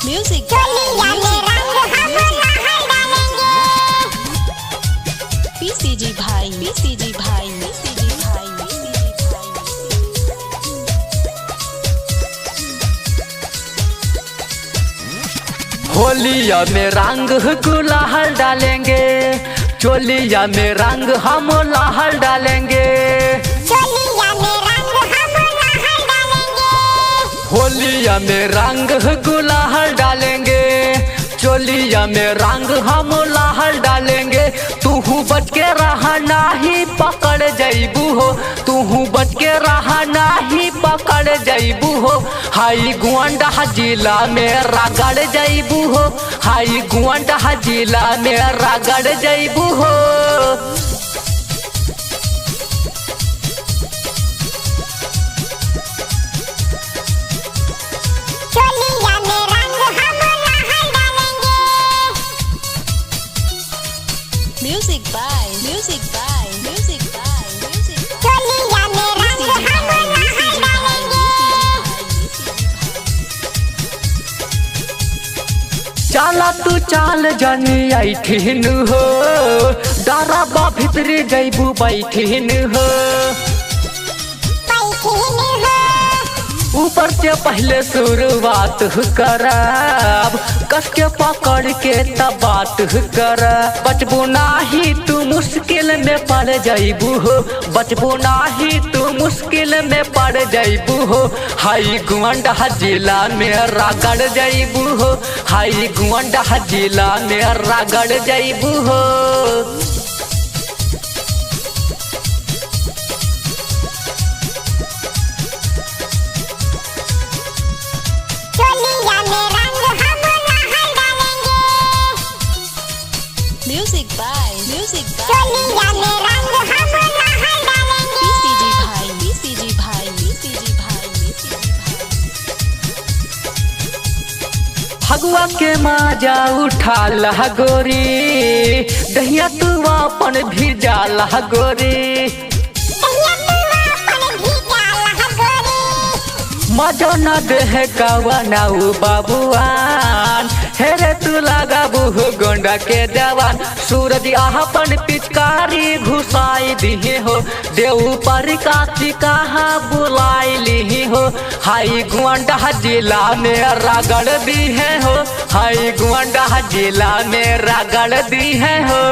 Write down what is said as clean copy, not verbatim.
Music PCG भाई PCG भाई PCG भाई होलिया में रंग गुलाल डालेंगे, चोलिया में रंग हम लाल डालेंगे। होलिया में रंग गुलाल डालेंगे, चोलिया में रंग हम लाल डालेंगे। तूहू बच के रहा नाही पकड़ जैबू हो, तूहू बच के रहा नाही पकड़ जैबू हो। हाई गोंडा जिला में रगड़ जैबू हो, हाई गोंडा जिला में रगड़ जैबू हो। Music by music by music by music चाला तू चाल जानी ऐठिन हो, डराबा भितरी जैबू बैठिन हो। ऊपर से पहले शुरुआत करब, कस के पकड़ के तब बात कर। बचबू नाही तू मुश्किल में पड़ जैबू हो, बचबू नाही तू मुश्किल में पड़ जैबू हो। हाई गोंडा जिला में रगड़ जैबू हो, हाई गोंडा जिला में रगड़ जैबू हो। म्यूजिक बाय म्यूजिक पीसीजी भाई पीसीजी भाई पीसीजी भाई फगुआ के माजा उठा लह गोरी, दहिया तू अपन भिजा लह गोरी। मजा न देह कवनाऊ बाबुआन, हेरे तू लगाबू गोंडा के जवान। सूरज अपन पिचकारी घुसाई दिही हो, देव पर काती कहाँ बुलाई ली हो। हाई गोंडा जिला में रगड़ दी है हो, हाई गोंडा जिला में रगड़ दी है हो।